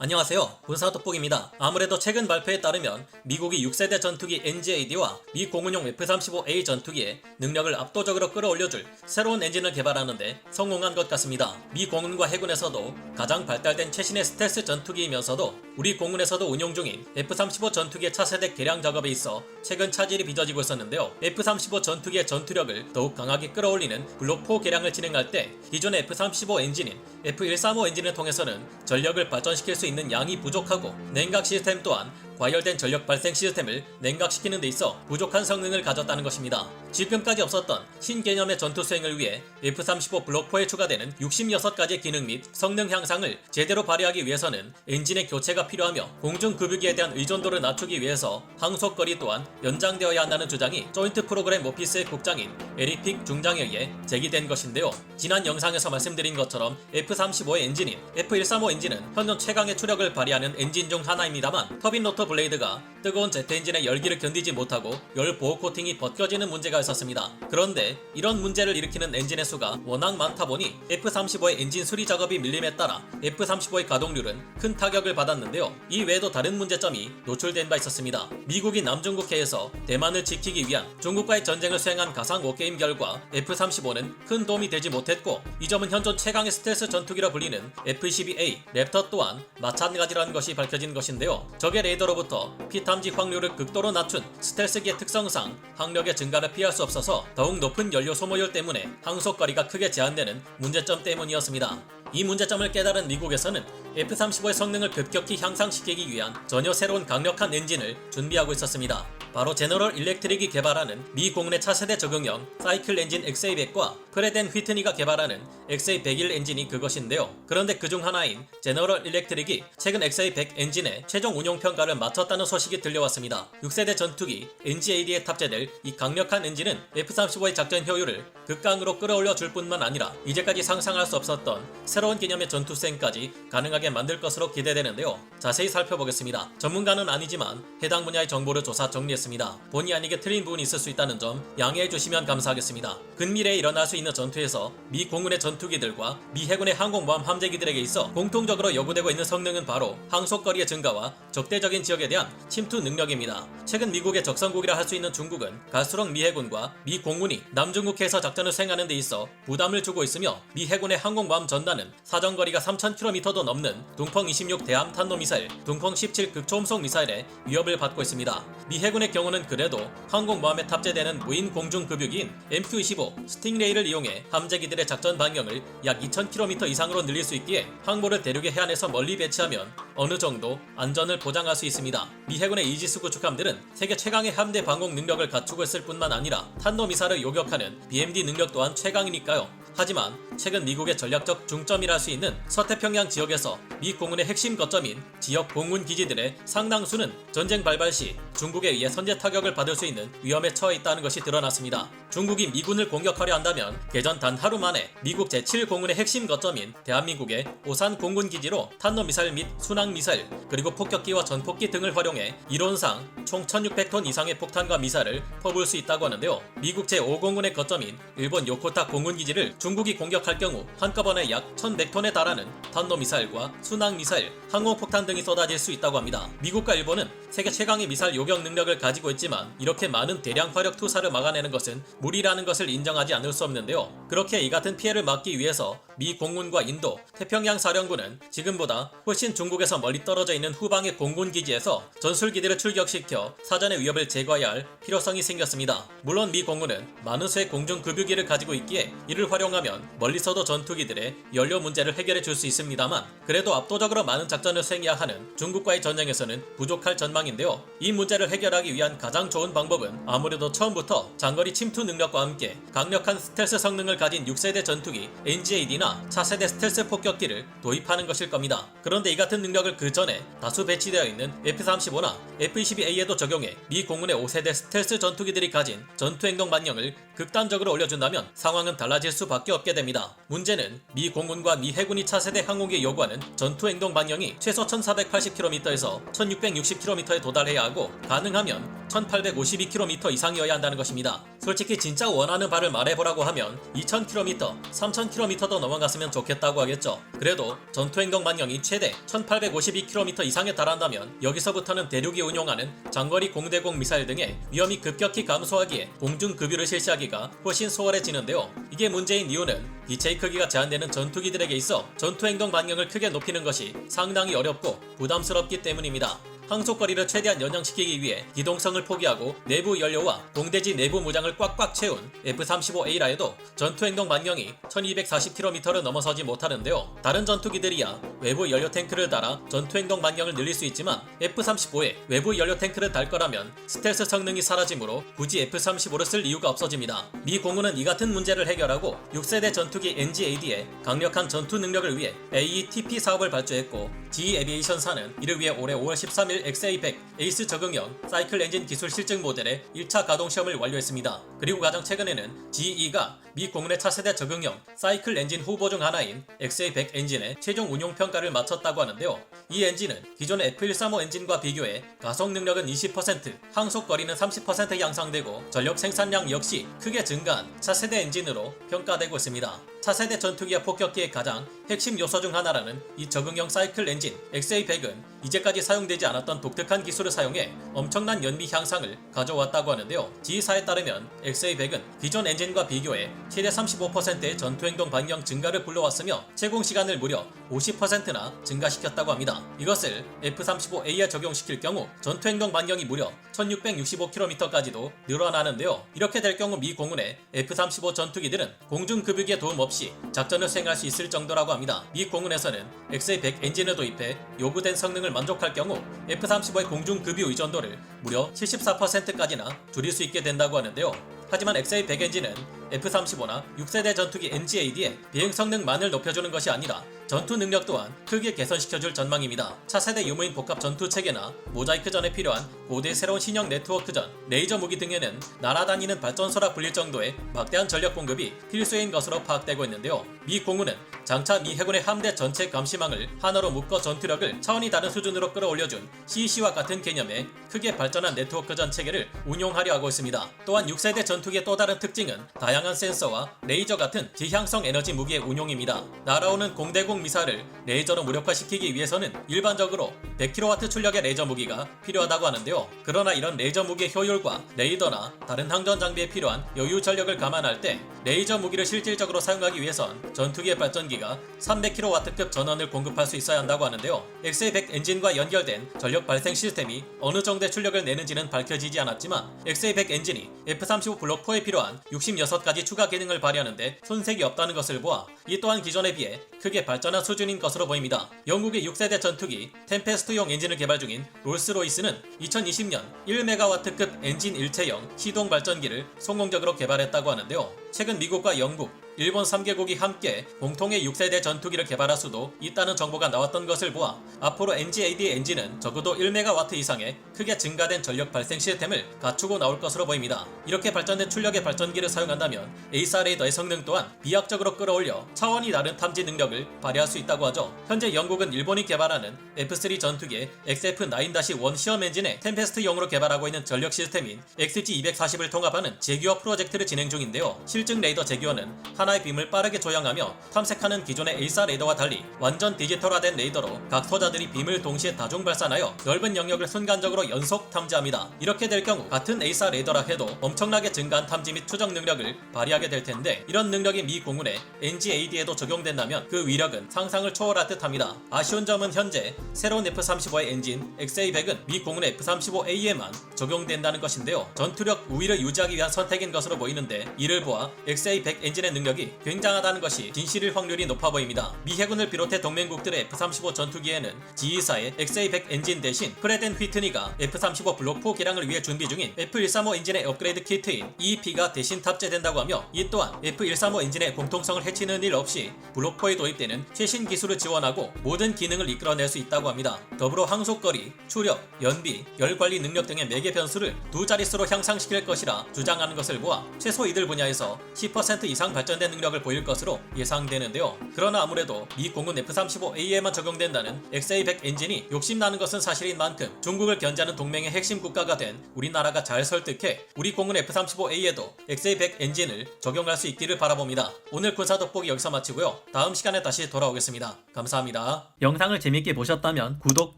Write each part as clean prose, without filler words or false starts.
안녕하세요. 군사돋보기입니다. 아무래도 최근 발표에 따르면 미국이 6세대 전투기 NGAD와 미 공군용 F-35A 전투기의 능력을 압도적으로 끌어올려줄 새로운 엔진을 개발하는데 성공한 것 같습니다. 미 공군과 해군에서도 가장 발달된 최신의 스텔스 전투기이면서도 우리 공군에서도 운용 중인 F-35 전투기의 차세대 개량 작업에 있어 최근 차질이 빚어지고 있었는데요. F-35 전투기의 전투력을 더욱 강하게 끌어올리는 블록 4 개량을 진행할 때 기존의 F-35 엔진인 F-135 엔진을 통해서는 전력을 발전시킬 수 있는 양이 부족하고 냉각 시스템 또한 과열된 전력 발생 시스템을 냉각시키는 데 있어 부족한 성능을 가졌다는 것입니다. 지금까지 없었던 신개념의 전투 수행을 위해 F-35 블록 4에 추가되는 66가지의 기능 및 성능 향상을 제대로 발휘하기 위해서는 엔진의 교체가 필요하며 공중급유기에 대한 의존도를 낮추기 위해서 항속거리 또한 연장되어야 한다는 주장이 조인트 프로그램 오피스의 국장인 에릭 픽 중장에 의해 제기된 것인데요. 지난 영상에서 말씀드린 것처럼 F-35의 엔진인 F-135 엔진은 현존 최강의 추력을 발휘하는 엔진 중 하나입니다만 터빈 로터 블레이드가 뜨거운 제트 엔진의 열기를 견디지 못하고 열 보호 코팅이 벗겨지는 문제가 있었습니다. 그런데 이런 문제를 일으키는 엔진의 수가 워낙 많다 보니 F-35의 엔진 수리 작업이 밀림에 따라 F-35의 가동률은 큰 타격을 받았는데요. 이 외에도 다른 문제점이 노출된 바 있었습니다. 미국이 남중국해에서 대만을 지키기 위한 중국과의 전쟁을 수행한 가상 워게임 결과 F-35는 큰 도움이 되지 못했고, 이 점은 현존 최강의 스텔스 전투기라 불리는 F-12A 랩터 또한 마찬가지라는 것이 밝혀진 것인데요. 적의 레이더로부터 피탐지 확률을 극도로 낮춘 스텔스기의 특성상 항력의 증가를 피할 수 없어서 더욱 높은 연료 소모율 때문에 항속거리가 크게 제한되는 문제점 때문이었습니다. 이 문제점을 깨달은 미국에서는 F-35의 성능을 급격히 향상시키기 위한 전혀 새로운 강력한 엔진을 준비하고 있었습니다. 바로 제너럴 일렉트릭이 개발하는 미 공군의 차세대 적용형 사이클 엔진 XA100과 프레드 앤 휘트니가 개발하는 XA101 엔진이 그것인데요. 그런데 그중 하나인 제너럴 일렉트릭이 최근 XA100 엔진의 최종 운용 평가를 마쳤다는 소식이 들려왔습니다. 6세대 전투기 NGAD에 탑재될 이 강력한 엔진은 F-35의 작전 효율을 극강으로 끌어올려 줄 뿐만 아니라 이제까지 상상할 수 없었던 새로운 개념의 전투 수행까지 가능하게 만들 것으로 기대되는데요. 자세히 살펴보겠습니다. 전문가는 아니지만 해당 분야의 정보를 조사 정리했습니다. 본의 아니게 틀린 부분이 있을 수 있다는 점 양해해 주시면 감사하겠습니다. 근미래에 일어날 수 있는 전투에서 미 공군의 전투기들과 미 해군의 항공모함 함재기들에게 있어 공통적으로 요구되고 있는 성능은 바로 항속거리의 증가와 적대적인 지역에 대한 침투 능력입니다. 최근 미국의 적성국이라 할 수 있는 중국은 갈수록 미 해군과 미 공군이 남중국해에서 작전을 수행하는 데 있어 부담을 주고 있으며, 미 해군의 항공모함 전단은 사정거리가 3000km도 넘는 둥펑 26 대함 탄도미사일, 둥펑 17 극초음속 미사일의 위협을 받고 있습니다. 미 해군의 경우는 그래도 항공모함에 탑재되는 무인 공중급유기인 MQ-25 스팅레이를 이용해 함재기들의 작전 반경을 약 2000km 이상으로 늘릴 수 있기에 항모를 대륙의 해안에서 멀리 배치하면 어느 정도 안전을 보장할 수 있습니다. 미 해군의 이지스 구축함들은 세계 최강의 함대 방공 능력을 갖추고 있을 뿐만 아니라 탄도미사를 요격하는 BMD 능력 또한 최강이니까요. 하지만 최근 미국의 전략적 중점이라 할 수 있는 서태평양 지역에서 미 공군의 핵심 거점인 지역 공군 기지들의 상당수는 전쟁 발발 시 중국에 의해 선제 타격을 받을 수 있는 위험에 처해 있다는 것이 드러났습니다. 중국이 미군을 공격하려 한다면 개전 단 하루 만에 미국 제7공군의 핵심 거점인 대한민국의 오산 공군기지로 탄도미사일 및 순항미사일 그리고 폭격기와 전폭기 등을 활용해 이론상 총 1600톤 이상의 폭탄과 미사일을 퍼부을 수 있다고 하는데요. 미국 제5공군의 거점인 일본 요코타 공군기지를 중국이 공격할 경우 한꺼번에 약 1100톤에 달하는 탄도미사일과 순항미사일, 항공폭탄 등이 쏟아질 수 있다고 합니다. 미국과 일본은 세계 최강의 미사일 요격 능력을 가지고 있지만 이렇게 많은 대량 화력 투사를 막아내는 것은 무리라는 것을 인정하지 않을 수 없는데요. 그렇게 이 같은 피해를 막기 위해서 미 공군과 인도, 태평양 사령부는 지금보다 훨씬 중국에서 멀리 떨어져 있는 후방의 공군기지에서 전술기들을 출격시켜 사전의 위협을 제거해야 할 필요성이 생겼습니다. 물론 미 공군은 많은 수의 공중급유기를 가지고 있기에 이를 활용하면 멀리서도 전투기들의 연료 문제를 해결해 줄 수 있습니다만, 그래도 압도적으로 많은 작전을 수행해야 하는 중국과의 전쟁에서는 부족할 전망인데요. 이 문제를 해결하기 위한 가장 좋은 방법은 아무래도 처음부터 장거리 침투 능력과 함께 강력한 스텔스 성능을 가진 6세대 전투기 NGAD나 차세대 스텔스 폭격기를 도입하는 것일 겁니다. 그런데 이 같은 능력을 그 전에 다수 배치되어 있는 F-35나 F-22A에도 적용해 미 공군의 5세대 스텔스 전투기들이 가진 전투행동 반경을 극단적으로 올려준다면 상황은 달라질 수밖에 없게 됩니다. 문제는 미 공군과 미 해군이 차세대 항공기에 요구하는 전투 행동 반경이 최소 1480km에서 1660km에 도달해야 하고 가능하면 1852km 이상이어야 한다는 것입니다. 솔직히 진짜 원하는 바를 말해보라고 하면 2000km, 3000km도 넘어갔으면 좋겠다고 하겠죠. 그래도 전투 행동 반경이 최대 1852km 이상에 달한다면 여기서부터는 대륙이 운용하는 장거리 공대공 미사일 등의 위험이 급격히 감소하기에 공중급유를 실시하기가 훨씬 수월해지는데요. 이게 문제인 이유는 기체의 크기가 제한되는 전투기들에게 있어 전투 행동 반경을 크게 높이는 것이 상당히 어렵고 부담스럽기 때문입니다. 항속거리를 최대한 연장시키기 위해 기동성을 포기하고 내부 연료와 공대지 내부 무장을 꽉꽉 채운 F-35A라 해도 전투행동 반경이 1240km를 넘어서지 못하는데요. 다른 전투기들이야 외부 연료 탱크를 달아 전투행동 반경을 늘릴 수 있지만 F-35에 외부 연료 탱크를 달 거라면 스텔스 성능이 사라지므로 굳이 F-35를 쓸 이유가 없어집니다. 미 공군은 이 같은 문제를 해결하고 6세대 전투기 NGAD의 강력한 전투 능력을 위해 AETP 사업을 발주했고 GE 에비에이션사는 이를 위해 올해 5월 13일 XA100 에이스 적응형 사이클 엔진 기술 실증 모델의 1차 가동 시험을 완료했습니다. 그리고 가장 최근에는 GE가 미 공군의 차세대 적응형 사이클 엔진 후보 중 하나인 XA100 엔진의 최종 운용 평가를 마쳤다고 하는데요. 이 엔진은 기존의 F135 엔진과 비교해 가속 능력은 20%, 항속 거리는 30% 향상되고 전력 생산량 역시 크게 증가한 차세대 엔진으로 평가되고 있습니다. 차세대 전투기와 폭격기의 가장 핵심 요소 중 하나라는 이 적응형 사이클 엔진 XA100은 이제까지 사용되지 않았던 독특한 기술을 사용해 엄청난 연비 향상을 가져왔다고 하는데요. 지휘사에 따르면 XA100은 기존 엔진과 비교해 최대 35%의 전투행동 반경 증가를 불러왔으며 채공 시간을 무려 50%나 증가시켰다고 합니다. 이것을 F-35A에 적용시킬 경우 전투행동 반경이 무려 1665km까지도 늘어나는데요. 이렇게 될 경우 미 공군의 F-35 전투기들은 공중급유기의 도움 없이 작전을 수행할 수 있을 정도라고 합니다. 미 공군에서는 XA100 엔진을 도입해 요구된 성능을 만족할 경우 F-35의 공중급유 의존도를 무려 74%까지나 줄일 수 있게 된다고 하는데요. 하지만 XA100 엔진은 F-35나 6세대 전투기 NGAD의 비행 성능만을 높여주는 것이 아니라 전투 능력 또한 크게 개선시켜줄 전망입니다. 차세대 유무인 복합 전투 체계나 모자이크전에 필요한 고대 새로운 신형 네트워크전, 레이저 무기 등에는 날아다니는 발전소라 불릴 정도의 막대한 전력 공급이 필수인 것으로 파악되고 있는데요. 미 공군은 장차 미 해군의 함대 전체 감시망을 하나로 묶어 전투력을 차원이 다른 수준으로 끌어올려준 CEC와 같은 개념의 크게 발전한 네트워크전 체계를 운용하려 하고 있습니다. 또한 6세대 전투기의 또 다른 특징은 다양한 센서와 레이저 같은 지향성 에너지 무기의 운용입니다. 날아오는 공대공 미사일을 레이저로 무력화시키기 위해서는 일반적으로 100kW 출력의 레이저 무기가 필요하다고 하는데요. 그러나 이런 레이저 무기의 효율과 레이더나 다른 항전 장비에 필요한 여유 전력을 감안할 때 레이저 무기를 실질적으로 사용하기 위해선 전투기의 발전기가 300kW급 전원을 공급할 수 있어야 한다고 하는데요. XA100 엔진과 연결된 전력 발생 시스템이 어느 정도의 출력을 내는지는 밝혀지지 않았지만 XA100 엔진이 F-35 블록 4에 필요한 66가지 추가 기능을 발휘하는데 손색이 없다는 것을 보아 이 또한 기존에 비해 크게 발전한 수준인 것으로 보입니다. 영국의 6세대 전투기 템페스트용 엔진을 개발 중인 롤스로이스는 2020년 1MW급 엔진 일체형 시동 발전기를 성공적으로 개발했다고 하는데요. 최근 미국과 영국, 일본 3개국이 함께 공통의 6세대 전투기를 개발할 수도 있다는 정보가 나왔던 것을 보아 앞으로 NGAD 엔진은 적어도 1MW 이상의 크게 증가된 전력 발생 시스템을 갖추고 나올 것으로 보입니다. 이렇게 발전된 출력의 발전기를 사용한다면 에이사 레이더의 성능 또한 비약적으로 끌어올려 차원이 다른 탐지 능력을 발휘할 수 있다고 하죠. 현재 영국은 일본이 개발하는 F3 전투기의 XF9-1 시험 엔진의 템페스트용으로 개발하고 있는 전력 시스템인 XG240을 통합하는 제규어 프로젝트를 진행 중인데요. 실증 레이더 제규어는 하나의 빔을 빠르게 조향하며 탐색하는 기존의 에이사 레이더와 달리 완전 디지털화된 레이더로 각 소자들이 빔을 동시에 다중 발산하여 넓은 영역을 순간적으로 연속 탐지합니다. 이렇게 될 경우 같은 에이사 레이더라 해도 엄청나게 증가한 탐지 및 추적 능력을 발휘하게 될 텐데 이런 능력이 미 공군의 NGAD에도 적용된다면 그 위력은 상상을 초월할 듯합니다. 아쉬운 점은 현재 새로운 F-35의 엔진 XA100은 미 공군의 F-35A에만 적용된다는 것인데요. 전투력 우위를 유지하기 위한 선택인 것으로 보이는데 이를 보아 XA100 엔진의 능력이 굉장하다는 것이 진실일 확률이 높아 보입니다. 미 해군을 비롯해 동맹국들의 F-35 전투기에는 지휘사의 XA100 엔진 대신 프레덴 휘트니가 F-35 블록 4 개량을 위해 준비 중인 F-135 엔진의 업그레이드 키트인 EEP가 대신 탑재된다고 하며, 이 또한 F-135 엔진의 공통성을 해치는 일 없이 블록 4에 도입되는 최신 기술을 지원하고 모든 기능을 이끌어낼 수 있다고 합니다. 더불어 항속거리, 추력, 연비, 열 관리 능력 등의 매개 변수를 두 자릿수로 향상시킬 것이라 주장하는 것을 보아 최소 이들 분야에서 10% 이상 발전된 능력을 보일 것으로 예상되는데요. 그러나 아무래도 미 공군 F-35A에만 적용된다는 XA100 엔진이 욕심나는 것은 사실인 만큼 중국을 견제하는 동맹의 핵심 국가가 된 우리나라가 잘 설득해 우리 공군 F-35A에도 XA100 엔진을 적용할 수 있기를 바라봅니다. 오늘 군사 돋보기 여기서 마치고요. 다음 시간에 다시 돌아오겠습니다. 감사합니다. 영상을 재밌게 보셨다면 구독,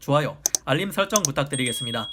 좋아요, 알림 설정 부탁드리겠습니다.